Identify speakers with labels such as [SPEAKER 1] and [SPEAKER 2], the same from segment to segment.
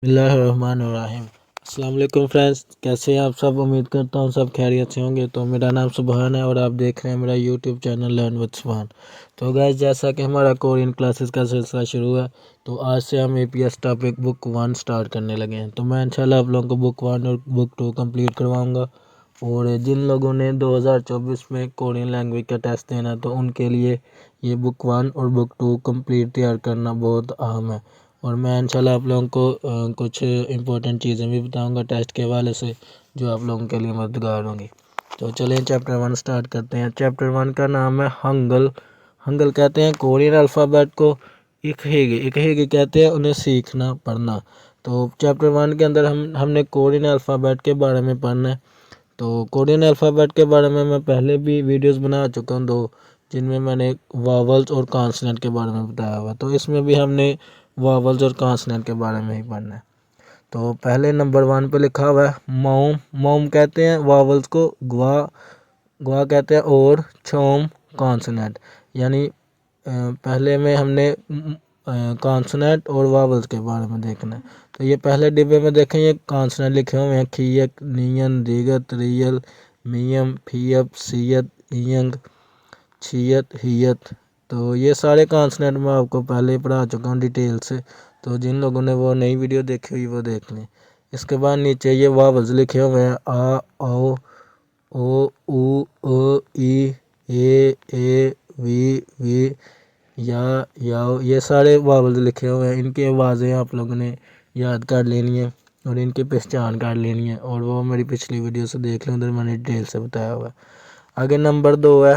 [SPEAKER 1] बिस्मिल्लाहिर्रहमानिर्रहीम। अस्सलाम वालेकुम फ्रेंड्स, कैसे हैं आप सब। उम्मीद करता हूँ सब खैरियत से होंगे। तो मेरा नाम सुबहान है और आप देख रहे हैं मेरा यूट्यूब चैनल लर्न विद सुबहान। तो गाइस, जैसा कि हमारा कोरियन क्लासेस का सिलसिला शुरू है, तो आज से हम APS टॉपिक बुक 1 स्टार्ट करने लगे हैं। तो मैं इंशाल्लाह आप लोगों को बुक 1 और बुक 2 कंप्लीट करवाऊँगा। और जिन लोगों ने 2024 में कोरियन लैंग्वेज का टेस्ट देना, तो उनके लिए ये बुक 1 और बुक 2 कंप्लीट तैयार करना बहुत अहम है। और मैं इंशाल्लाह आप लोगों को कुछ इंपॉर्टेंट चीज़ें भी बताऊंगा टेस्ट के हवाले से, जो आप लोगों के लिए मददगार होंगी। तो चलें चैप्टर 1 स्टार्ट करते हैं। चैप्टर 1 का नाम है हंगल। हंगल कहते हैं कोरियन अल्फ़ाबेट को। इकहेगी कहते हैं उन्हें सीखना पढ़ना। तो चैप्टर 1 के अंदर हमने कोरियन अल्फ़ाबेट के बारे में पढ़ना है। तो कोरियन अल्फ़ाबेट के बारे में मैं पहले भी वीडियोस बना चुका हूँ 2, जिनमें मैंने वावल्स और कॉन्सोनेंट के बारे में बताया हुआ। तो इसमें भी हमने वावल्स और कॉन्सोनेंट के बारे में ही पढ़ना है। तो पहले नंबर 1 पे लिखा हुआ है मौम। मौम कहते हैं वावल्स को। ग्वा ग्वा कहते हैं और छोम कॉन्सोनेंट। यानी पहले में हमने कॉन्सोनेंट और वावल्स के बारे में देखना है। तो ये पहले डिब्बे में देखें, ये कॉन्सोनेंट लिखे हुए हैं खीयक, नियन, दिगत, रियल, मियम, फियप, सियत, इयंग, छियत, हियत। तो ये सारे कॉन्सोनेंट मैं आपको पहले ही पढ़ा चुका हूँ डिटेल से। तो जिन लोगों ने वो नई वीडियो देखी हुई वो देख लें। इसके बाद नीचे ये वावल्स लिखे हुए हैं आ, औ, ओ, ऊ, ओ, ई, ए, वी, याओ। ये सारे वावल्स लिखे हुए हैं। इनकी आवाज़ें आप लोगों ने याद कर लेनी है और इनकी पहचान कर लेनी है। और वो मेरी पिछली वीडियो से देख लें, उधर मैंने डिटेल से बताया हुआ है। आगे नंबर 2 है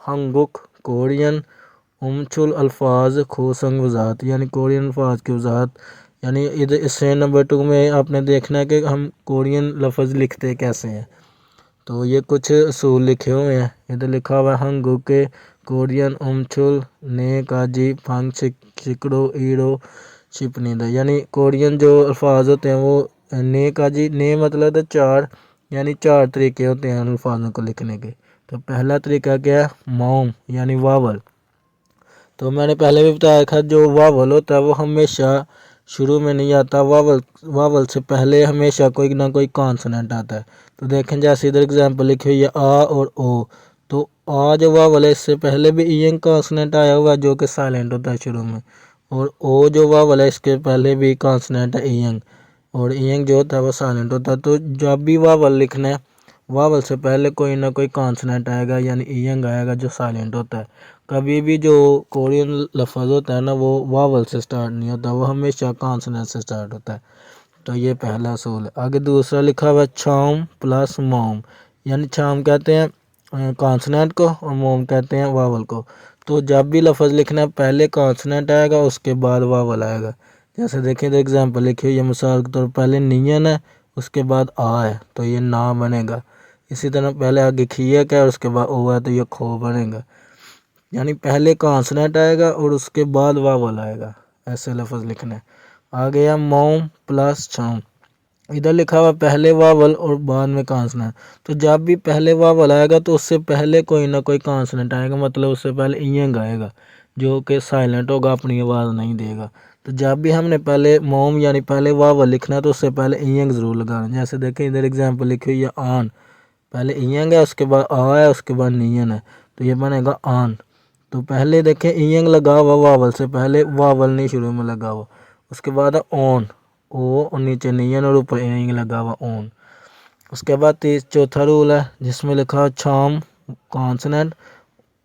[SPEAKER 1] हंगुक। कोरियन उमचुल अल्फाज खोसंग वजाहत, यानी कोरियन अल्फाज की वजाहत। यानी इधर इससे नंबर 2 में आपने देखना है कि हम कोरियन लफ्ज़ लिखते कैसे हैं। तो ये कुछ असूल लिखे हुए हैं। इधर लिखा हुआ है हंगुक के कोरियन उमचुल ने काजी फंग चिकड़ो ईड़ो छिपनीदा। यानी कोरियन जो अल्फाज होते हैं वो ने काजी, ने मतलब है 4, यानी 4 तरीके होते हैं अल्फाजों को लिखने के। तो पहला तरीका क्या है, मौम यानी वावल। तो मैंने पहले भी बताया था जो वावल होता है वो हमेशा शुरू में नहीं आता। वावल से पहले हमेशा कोई ना कोई कॉन्सोनेंट आता है। तो देखें जैसे इधर एग्जांपल लिखी हुई है आ और ओ। तो आ जो वावल है इससे पहले भी ईएन कॉन्सोनेंट आया हुआ है जो कि साइलेंट होता है शुरू में। और ओ जो वावल है इसके पहले भी कॉन्सोनेंट है ईएन, और ईएन जो होता है वो साइलेंट होता है। तो जब भी वावल लिखना है, वावल से पहले कोई ना कोई कॉन्सोनेंट आएगा यानी ईएन आएगा जो साइलेंट होता है। कभी भी जो कोरियन लफ्ज़ होता है ना वो वावल से स्टार्ट नहीं होता, वो हमेशा कॉन्सोनेंट से स्टार्ट होता है। तो ये पहला असूल है। आगे दूसरा लिखा हुआ है छाम प्लस मोम। यानी छाम कहते हैं कॉन्सोनेंट को और मोम कहते हैं वावल को। तो जब भी लफ्ज़ लिखना है पहले कॉन्सोनेंट आएगा उसके बाद वावल आएगा। जैसे देखिए तो एग्जांपल लिखिए, ये मिसाल के तौर पर पहले नियन है उसके बाद आ है तो ये ना बनेगा। इसी तरह पहले आगे खीयक है और उसके बाद ओ है तो ये खो बनेगा। यानी पहले कॉन्सोनेंट आएगा और उसके बाद वावल आएगा, ऐसे लफ्ज़ लिखना है। आ गया मोम प्लस छाम। इधर लिखा हुआ पहले वावल और बाद में कॉन्सोनेंट। तो जब भी पहले वावल आएगा तो उससे पहले कोई ना कोई कॉन्सोनेंट आएगा, मतलब उससे पहले ईएंग आएगा जो कि साइलेंट होगा, अपनी आवाज़ नहीं देगा। तो जब भी हमने पहले मोम यानी पहले वावल लिखना है तो उससे पहले ईएंग ज़रूर लगाना। जैसे देखें इधर एग्जाम्पल लिखी हुई है आन। पहले ईएंग है उसके बाद आ है उसके बाद नियन है तो ये बनेगा आन। तो पहले देखें ईएंग लगा हुआ वावल से पहले, वावल नहीं शुरू में लगा हुआ। उसके बाद है ऑन, ओ और नीचे नियन और ऊपर ईएंग लगा हुआ ऑन। उसके बाद चौथा रूल है जिसमें लिखा है छाम कॉन्सोनेंट,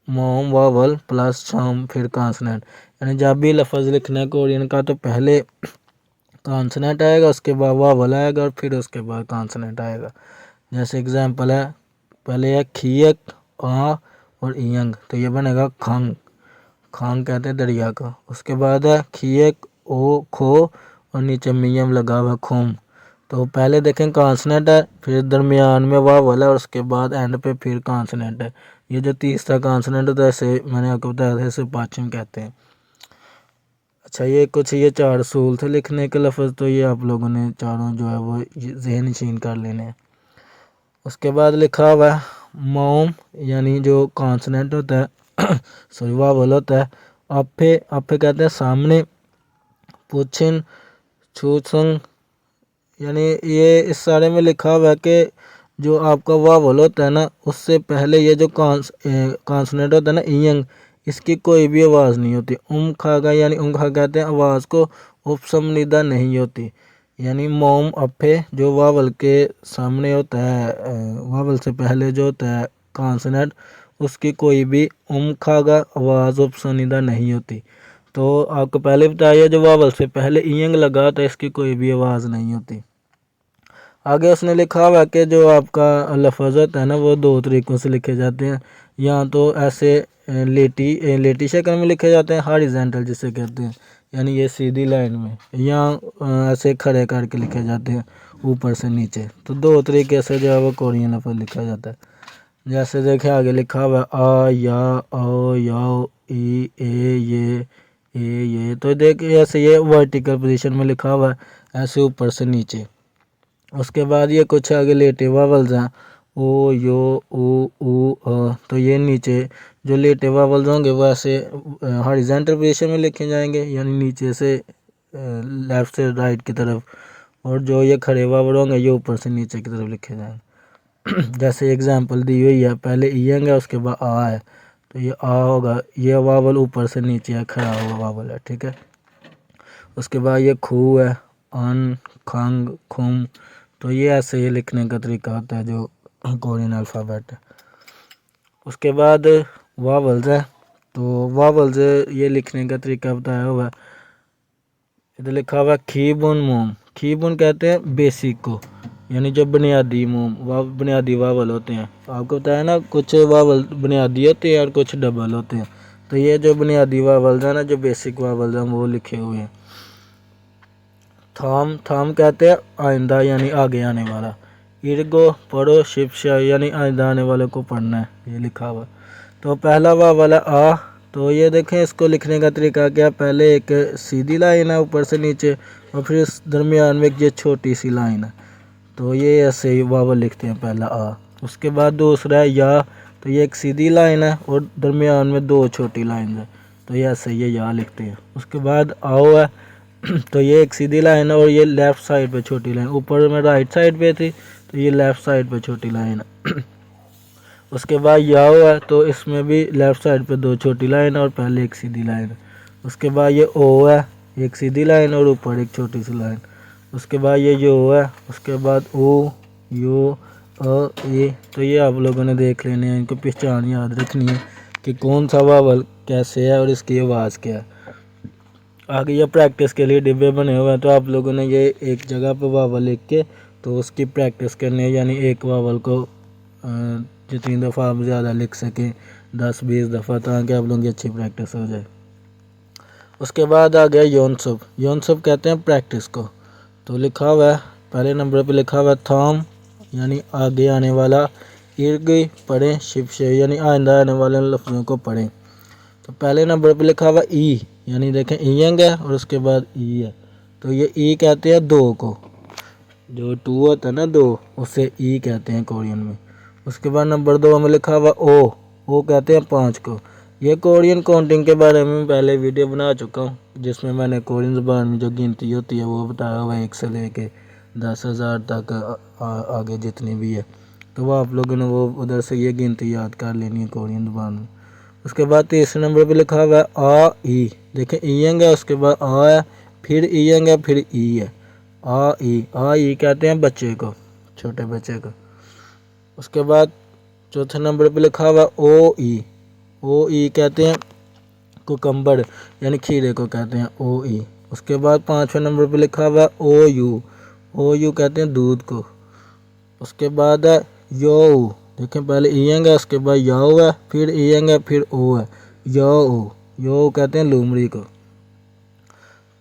[SPEAKER 1] मोम वावल प्लस छाम फिर कॉन्सोनेंट। यानी जब भी लफ्ज़ लिखना है कोरियन का तो पहले कॉन्सोनेंट आएगा उसके बाद वावल आएगा और फिर उसके बाद कॉन्सोनेंट आएगा। जैसे एग्जांपल है पहले है खीयक आ और ईयंग तो ये बनेगा खंग। खांग कहते हैं दरिया का। उसके बाद है खीयक ओ खो और नीचे मियम लगा हुआ खोम। तो पहले देखें कॉन्सोनेंट है फिर दरमियान में वावल है और उसके बाद एंड पे फिर कॉन्सोनेंट है। ये जो तीसरा कॉन्सोनेंट होता है इसे मैंने आपको बताया था, इसे पाचन कहते हैं। अच्छा ये कुछ ये 4 असूल थे लिखने के लफ्ज़, तो ये आप लोगों ने चारों जो है वो ज़हन नशीन कर लेने हैं। उसके बाद लिखा हुआ है मोम यानी जो कॉन्सोनेंट होता है वावल होता है। अफे, अफे कहते हैं सामने। पुछिन छूसंग, यानी ये इस सारे में लिखा हुआ है कि जो आपका वावल होता है ना, उससे पहले ये जो कॉन्सोनेंट होता है ना, इयंग, इसकी कोई भी आवाज़ नहीं होती। खागा यानी खा कहते हैं आवाज़ को, उपसमनिदा नहीं होती। यानी मोम अफे जो वावल के सामने होता है, वावल से पहले जो होता है कॉन्सोनेंट, उसकी कोई भी खागा आवाज़ उपसमनिदा नहीं होती। तो आपको पहले बताया जो वावल से पहले इयंग लगा तो इसकी कोई भी आवाज़ नहीं होती। आगे उसने लिखा हुआ कि जो आपका लफ्ज़ होता है ना, वो दो तरीक़ों से लिखे जाते हैं। या तो ऐसे लेटी शक्ल में लिखे जाते हैं, हॉरिजॉन्टल जिसे कहते हैं, यानी ये सीधी लाइन में, या ऐसे खड़े करके लिखे जाते हैं ऊपर से नीचे। तो दो तरीके से जो है वो कोरियन लफ्ज़ लिखा जाता है। जैसे देखिए आगे लिखा हुआ आ, या, ओ, याओ, ई, ये। तो देखिए ऐसे ये वर्टिकल पोजीशन में लिखा हुआ है, ऐसे ऊपर से नीचे। उसके बाद ये कुछ आगे लेटे वावल्स हैं, ओ, यो, ऊ, अ। तो ये नीचे जो लेटे वावल्स होंगे वो ऐसे हॉरिजॉन्टल पोजीशन में लिखे जाएंगे, यानी नीचे से लेफ़्ट से राइट की तरफ। और जो ये खड़े वावल होंगे ये ऊपर से नीचे की तरफ लिखे जाएंगे। जैसे एग्जांपल दी हुई है, पहले ईयंग है, उसके बाद आ है, तो ये आ होगा, ये वावल ऊपर से नीचे है, खड़ा हुआ वावल है, ठीक है। उसके बाद ये खू है, अन, खंग, खुम। तो ये ऐसे ही लिखने का तरीका होता है जो कोरियन अल्फ़ाबेट है। उसके बाद वावल्स है, तो वावल्स ये लिखने का तरीका बताया हुआ है। इधर लिखा हुआ है खीबुन मोम। खीबुन कहते हैं बेसिक को, यानी जो बुनियादी मोम बुनियादी वावल होते हैं। आपको बताया ना, कुछ वावल बुनियादी होते हैं और कुछ डबल होते हैं। तो ये जो बुनियादी वावल्स हैं ना, जो बेसिक वावल्स हैं, वो लिखे हुए हैं। थाम कहते हैं आइंदा, यानी आगे आने वाला। इर्गो पढ़ो, शिप्शा यानी आइंदा आने वाले को पढ़ना है, ये लिखा हुआ। तो पहला वावल है आ। तो ये देखें, इसको लिखने का तरीका क्या, पहले एक सीधी लाइन है ऊपर से नीचे, और फिर इस दरमियान में ये छोटी सी लाइन है। तो ये ऐसे ही वावल लिखते हैं, पहला आ। उसके बाद दूसरा है या। तो ये एक सीधी लाइन है और दरमियान में दो छोटी लाइन है, तो ये ऐसे ये या लिखते हैं। उसके बाद आओ है, तो ये एक सीधी लाइन है और ये लेफ़्ट साइड पे छोटी लाइन, ऊपर में राइट साइड पे थी, तो ये लेफ़्ट साइड पे छोटी लाइन है। उसके बाद याओ है, तो इसमें भी लेफ़्ट साइड पे दो छोटी लाइन और पहले एक सीधी लाइन है। उसके बाद ये ओ है, एक सीधी लाइन और ऊपर एक छोटी सी लाइन। उसके बाद ये यो है, उसके बाद ओ, यो, अ, ए। तो ये आप लोगों ने देख लेने हैं, इनको पहचान याद रखनी है कि कौन सा वावल कैसे है और इसकी आवाज़ क्या है। आगे ये प्रैक्टिस के लिए डिब्बे बने हुए हैं, तो आप लोगों ने ये एक जगह पर वावल लिख के तो उसकी प्रैक्टिस करनी है, यानी एक वावल को जितनी दफ़ा आप ज़्यादा लिख सकें, 10-20 दफ़ा, ताकि आप लोगों की अच्छी प्रैक्टिस हो जाए। उसके बाद आ गया योनसब। योनसब कहते हैं प्रैक्टिस को। तो लिखा हुआ है, पहले नंबर पे लिखा हुआ है थाम, यानी आगे आने वाला। इर्ग पढ़ें, शिपशे यानी आइंदा आने वाले लफ्ज़ों को पढ़ें। तो पहले नंबर पे लिखा हुआ ई, यानी देखें ईयंग है और उसके बाद ई है, तो ये ई कहते हैं दो को, जो टू होता है ना दो, उसे ई कहते हैं कोरियन में। उसके बाद नंबर 2 में लिखा हुआ ओ कहते हैं 5 को। ये कोरियन काउंटिंग के बारे में पहले वीडियो बना चुका हूँ, जिसमें मैंने कोरियन ज़बान में जो गिनती होती है वो बताया हुआ है, 1 से लेके 10,000 तक आगे जितनी भी है। तो वो आप लोगों ने वो उधर से ये गिनती याद कर लेनी है कोरियन ज़बान में। उसके बाद तीसरे नंबर पे लिखा हुआ है आ ई। देखें ईयंग है, उसके बाद आ है, फिर ईयंग है, फिर ई है। आ ई कहते हैं बच्चे को, छोटे बच्चे को। उसके बाद चौथे नंबर पे लिखा हुआ ओ ई कहते हैं कुकम्बर, यानी खीरे को कहते हैं ओ ई। उसके बाद 5वें नंबर पे लिखा हुआ ओ यू कहते हैं दूध को। उसके बाद है यो, देखें पहले ईयंग है, उसके बाद याओ है, फिर ईयंग है, फिर ओ है, यो कहते हैं लूमड़ी को।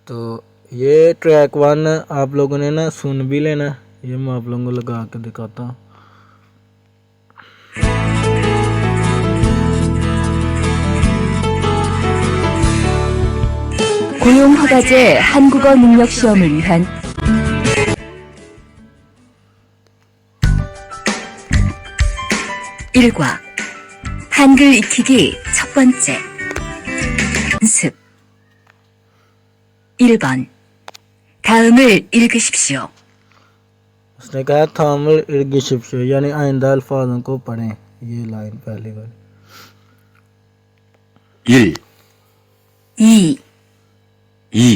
[SPEAKER 1] तो ये ट्रैक 1 आप लोगों ने ना सुन भी लेना, ये मैं आप लोगों को लगा के दिखाता हूँ।
[SPEAKER 2] 고용허가제 한국어 능력 시험을 위한 일과 한글 익히기 첫 번째 연습 1번 다음을 읽으십시오.
[SPEAKER 1] उसने कहा थामल इर्गिशिप्शो यानी आइंदा अल्फाजों को पढ़ें। ये लाइन पहली वाली।
[SPEAKER 3] 1,
[SPEAKER 2] 2,
[SPEAKER 3] 2,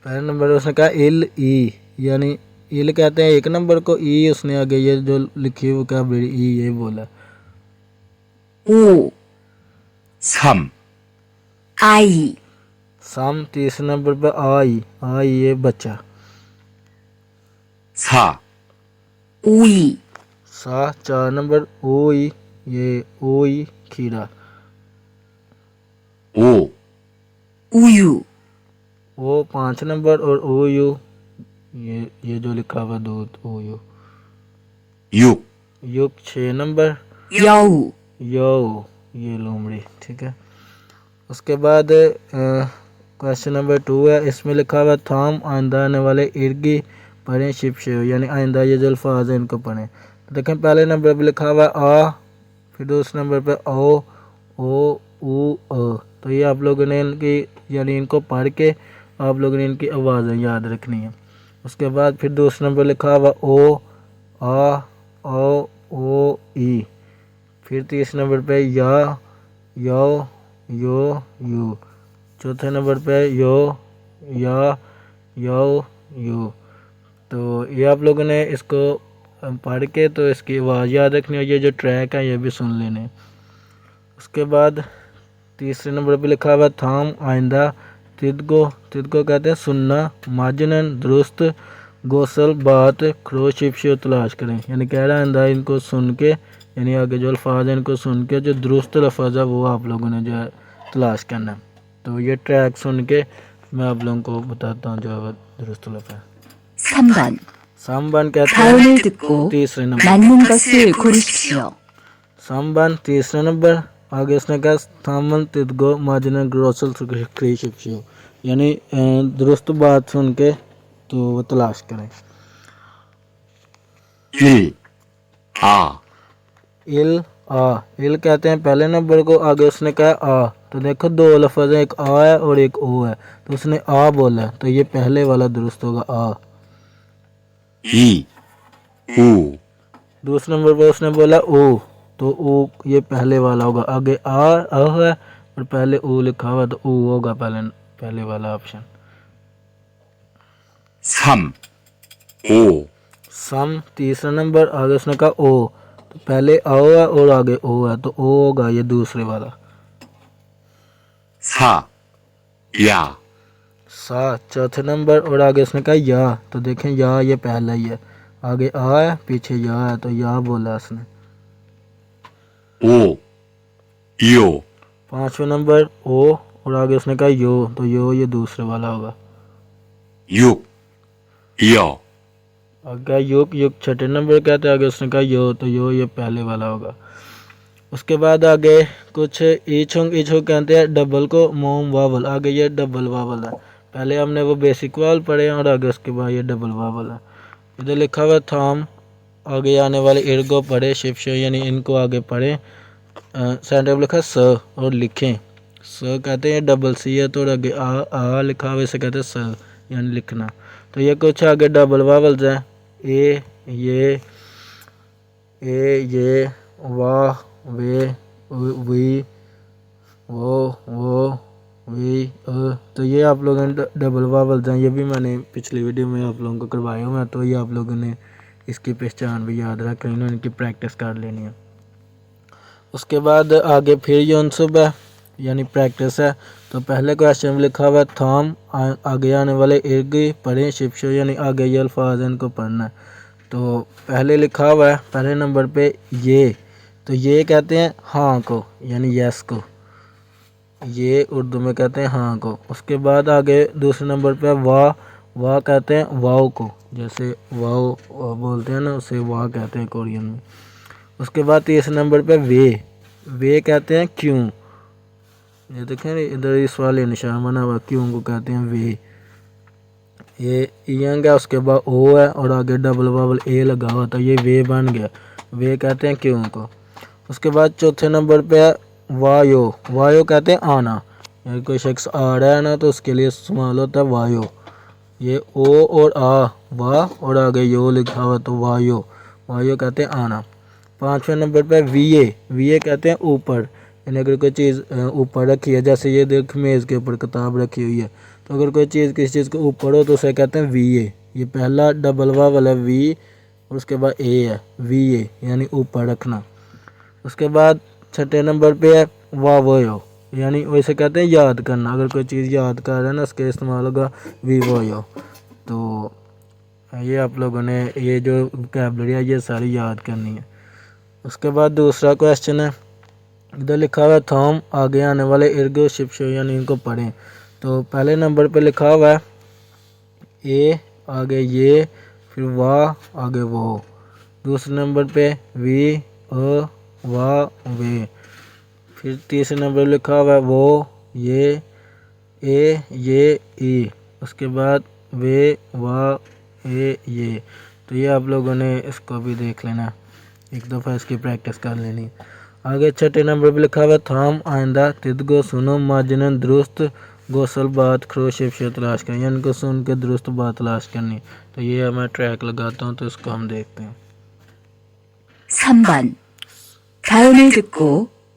[SPEAKER 1] पहले नंबर उसने कहा इल ई यानी इल कहते हैं एक नंबर को, ई उसने आगे ये जो लिखी वो क्या बड़ी ई ये बोला।
[SPEAKER 2] 5,
[SPEAKER 3] 3,
[SPEAKER 2] 아이,
[SPEAKER 1] साम तीसरे नंबर पे आई ये बच्चा।
[SPEAKER 3] 4,
[SPEAKER 2] 오이,
[SPEAKER 1] सा चार नंबर ओई ये ओई खीरा।
[SPEAKER 3] 5,
[SPEAKER 2] 우유,
[SPEAKER 1] ओ पाँच नंबर और ओ यू ये जो लिखा हुआ दूध ओ यू।
[SPEAKER 3] 6,
[SPEAKER 1] युग छः नंबर।
[SPEAKER 2] 여우,
[SPEAKER 1] यो ये लोमड़ी। ठीक है। उसके बाद क्वेश्चन नंबर 2 है, इसमें लिखा हुआ थाम आइंदा आने वाले इर्गी पढ़ें शिपशे यानी आइंदा ये जो अल्फाज है इनको पढ़ें। तो देखें पहले नंबर पे लिखा हुआ आ, फिर दूसरे नंबर पे ओ ऊ अ। तो ये आप लोगों ने इनकी यानी इनको पढ़ के आप लोगों ने इनकी आवाज़ें याद रखनी है। उसके बाद फिर दूसरे नंबर लिखा हुआ ओ आ ओ ई। फिर तीसरे नंबर पे या यो यू। चौथे नंबर पे यो या यो यू। तो ये आप लोगों ने इसको पढ़ के तो इसकी आवाज़ याद रखनी है। ये जो ट्रैक है ये भी सुन लेने। उसके बाद तीसरे नंबर पे लिखा हुआ थाम आइंदा तिदको कहते हैं सुनना, माजनन दुरुस्त, गौसल बात, खरोश शिपशे तलाश करें। यानी कह रहा है आइंदा इनको सुन के यानी आगे जो अल्फाज है इनको सुन के जो दुरुस्त लफज है वो आप लोगों ने जो है तलाश करना है। तो ये ट्रैक सुन के मैं आप लोगों को बताता हूँ जो है वो दुरुस्त लफज।
[SPEAKER 2] 3번.
[SPEAKER 1] सामबन कहते हैं
[SPEAKER 2] 다음을 듣고
[SPEAKER 1] तीसरे नंबर।
[SPEAKER 2] 맞는 것을 고르십시오.
[SPEAKER 1] सामबन तीसरे नंबर। आगे उसने कहा थामन तिदगो माजन ग्रोसल क्रीशिप्शियो यानी दुरुस्त बात सुन के तो वो तलाश करें।
[SPEAKER 3] 1, आ,
[SPEAKER 1] इल कहते हैं पहले नंबर को। आगे उसने कहा आ। तो देखो दो लफ्ज़ है, एक आ है और एक ओ है। तो उसने आ बोला तो ये पहले वाला दुरुस्त होगा आ।
[SPEAKER 3] 2, ऊ,
[SPEAKER 1] दूसरे नंबर पर उसने बोला ओ तो ओ ये पहले वाला होगा। आगे आ है और पहले ओ लिखा हुआ तो ओ होगा पहले वाला ऑप्शन।
[SPEAKER 3] 3, ओ,
[SPEAKER 1] सम तीसरा नंबर। आगे उसने कहा ओ तो पहले आओ है और आगे ओ है तो ओ होगा ये दूसरे वाला।
[SPEAKER 3] 4, या,
[SPEAKER 1] सा चौथे नंबर और आगे उसने कहा या। तो देखें या ये पहला ही है, आगे आ है पीछे या है तो या बोला उसने।
[SPEAKER 3] 5, यो,
[SPEAKER 1] पांचवें नंबर ओ और आगे उसने कहा यो तो यो ये दूसरे वाला होगा।
[SPEAKER 3] 6, 여,
[SPEAKER 1] आगे युग छठे नंबर कहते हैं। आगे उसने कहा यो तो यो ये पहले वाला होगा। उसके बाद आगे कुछ ईछुंग कहते हैं डबल को मोम वावल। आगे ये डबल वावल है। पहले हमने वो बेसिक वावल पढ़े और आगे उसके बाद ये डबल वावल है। इधर लिखा हुआ थाम आगे आने वाले इर्गो पढ़े शिपशो यानी इनको आगे पढ़ें। सेंटर में लिखा स और लिखें। स कहते हैं डबल सी है तो आगे आ लिखा हुआ इसे कहते हैं स यानी लिखना। तो ये कुछ आगे डबल वावल्स हैं ए ये वाह वे वी वो वी तो ये आप लोगों ने डबल वावल्स हैं। ये भी मैंने पिछली वीडियो में आप लोगों को करवाया हुआ है। तो ये आप लोगों ने इसकी पहचान भी याद रख लेनी, इनकी प्रैक्टिस कर लेनी है। उसके बाद आगे फिर युनसुब है यानी प्रैक्टिस है। तो पहले क्वेश्चन में लिखा हुआ है थाम आगे आने वाले इर्गी पढ़ें शिपशो यानी आगे ये अल्फाज इनको पढ़ना है। तो पहले लिखा हुआ है पहले नंबर पे ये। तो ये कहते हैं हाँ को यानी यस को, ये उर्दू में कहते हैं हाँ को। उसके बाद आगे दूसरे नंबर पे वाह कहते हैं वाओ को, जैसे वाओ बोलते हैं ना उसे वाह कहते हैं कोरियन में। उसके बाद तीसरे नंबर पे वे कहते हैं क्यों। ये देखें इधर इस वाले निशान बना हुआ क्यों को कहते हैं वे। ये यंग है उसके बाद ओ है और आगे डबल वावल ए लगा हुआ था ये वे बन गया। वे कहते हैं क्यों को। उसके बाद चौथे नंबर पे है वायो कहते हैं आना। यानी कोई शख्स आ रहा है ना तो उसके लिए इस्तेमाल होता है वायो। ये ओ और आ, वाह और आगे यो लिखा हुआ तो वायो, वायो कहते हैं आना। 5वें नंबर पे वीए कहते हैं ऊपर, यानी अगर कोई चीज़ ऊपर रखी है, जैसे ये देख मेज़ के ऊपर किताब रखी हुई है, तो अगर कोई चीज़ किसी चीज़ के ऊपर हो तो उसे कहते हैं वीए। ये पहला डबल वाव वाला वी और उसके बाद ए है, वीए यानी ऊपर रखना। उसके बाद 6 नंबर पे है वावयो, यानी वैसे कहते हैं याद करना, अगर कोई चीज़ याद कर रहे हैं ना उसके इस्तेमाल होगा वीवोयो। तो ये आप लोगों ने ये जो वोकैबुलरी है ये सारी याद करनी है। उसके बाद दूसरा क्वेश्चन है, इधर लिखा हुआ है थॉम, आगे आने वाले इर्गो शिप्शो यानी इनको पढ़ें। तो पहले नंबर पे लिखा हुआ है ए, आगे ये, फिर वाह, आगे वो। दूसरे नंबर पे वी, अ, वाह, वे। फिर तीसरे नंबर पे लिखा हुआ है वो, ये, ए, ये, ई। उसके बाद वे, वाह, ए, ये। तो ये आप लोगों ने इसको भी देख लेना, एक दफ़ा इसकी प्रैक्टिस कर लेनी। आगे 6 नंबर पे लिखा हुआ थाम, आइंदा तिदगो सुनो, माजनन दुरुस्त, गौसल बात खरो शिप्शो तलाश करें, यानी इनको सुन के दुरुस्त बात तलाश करनी। तो ये मैं ट्रैक लगाता हूँ तो इसको हम देखते हैं।
[SPEAKER 2] 3번. 다음을 듣고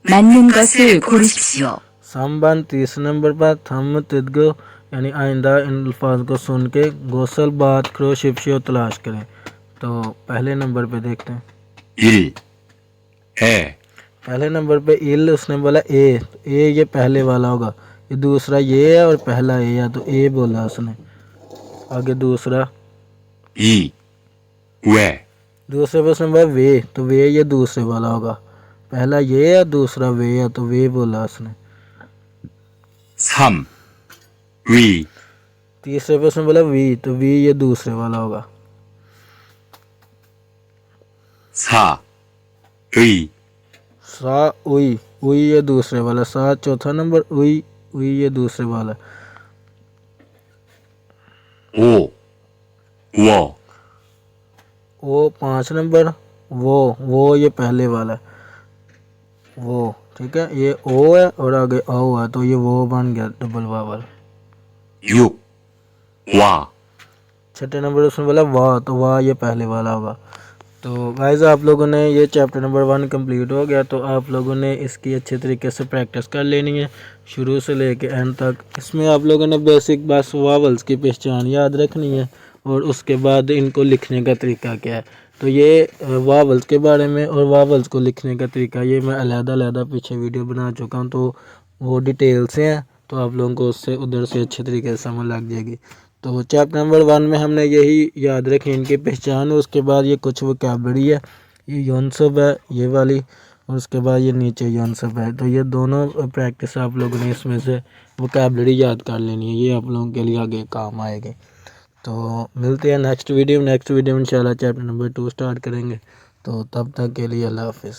[SPEAKER 2] 맞는 것을 고르십시오.
[SPEAKER 1] 3 तीसरे नंबर पर थम तिदगो यानी आइंदा इन अल्फाज को सुन के गौसल बात खरो शिप्शो तलाश करें। तो पहले नंबर पे देखते हैं।
[SPEAKER 3] 1, 에,
[SPEAKER 1] पहले नंबर पे इल, उसने बोला ए, तो ए ये पहले वाला होगा, ये दूसरा ये है और पहला ए है तो ए बोला उसने। आगे दूसरा
[SPEAKER 3] 2, 왜,
[SPEAKER 1] दूसरे पे उसने बोला वे, तो वे ये दूसरे वाला होगा, पहला ये है दूसरा वे है तो वे बोला उसने।
[SPEAKER 3] 3, 위,
[SPEAKER 1] तीसरे पे उसने बोला वी, तो वी ये दूसरे वाला होगा।
[SPEAKER 3] 4, 의,
[SPEAKER 1] सा उई, उई ये दूसरे वाला, सा चौथा नंबर, उई, उई ये दूसरे वाला।
[SPEAKER 3] 5, 워,
[SPEAKER 1] ओ 5 नंबर, वो ये पहले वाला, वो ठीक है, ये ओ है और आगे ओ है तो ये वो बन गया डबल वावल।
[SPEAKER 3] 6, 와,
[SPEAKER 1] 6 नंबर उसमें बोला वाह, तो वाह ये पहले वाला होगा। तो गाइस आप लोगों ने ये चैप्टर नंबर 1 कंप्लीट हो गया, तो आप लोगों ने इसकी अच्छे तरीके से प्रैक्टिस कर लेनी है शुरू से लेके एंड तक। इसमें आप लोगों ने बेसिक बस वावल्स की पहचान याद रखनी है और उसके बाद इनको लिखने का तरीका क्या है। तो ये वावल्स के बारे में और वावल्स को लिखने का तरीका ये मैं अलग-अलग पीछे वीडियो बना चुका हूँ, तो वो डिटेल से हैं, तो आप लोगों को उससे उधर से अच्छे तरीके से समझ लग जाएगी। तो चैप्टर नंबर 1 में हमने यही याद रखी इनकी पहचान, उसके बाद ये कुछ वोकैबुलरी है, ये यौनसब है ये वाली, और उसके बाद ये नीचे यौनसब है। तो ये दोनों प्रैक्टिस आप लोगों ने इसमें से वोकैबुलरी याद कर लेनी है, ये आप लोगों के लिए आगे काम आएगी। तो मिलते हैं नेक्स्ट वीडियो में इंशाल्लाह चैप्टर नंबर 2 स्टार्ट करेंगे। तो तब तक के लिए अल्लाह हाफिज़।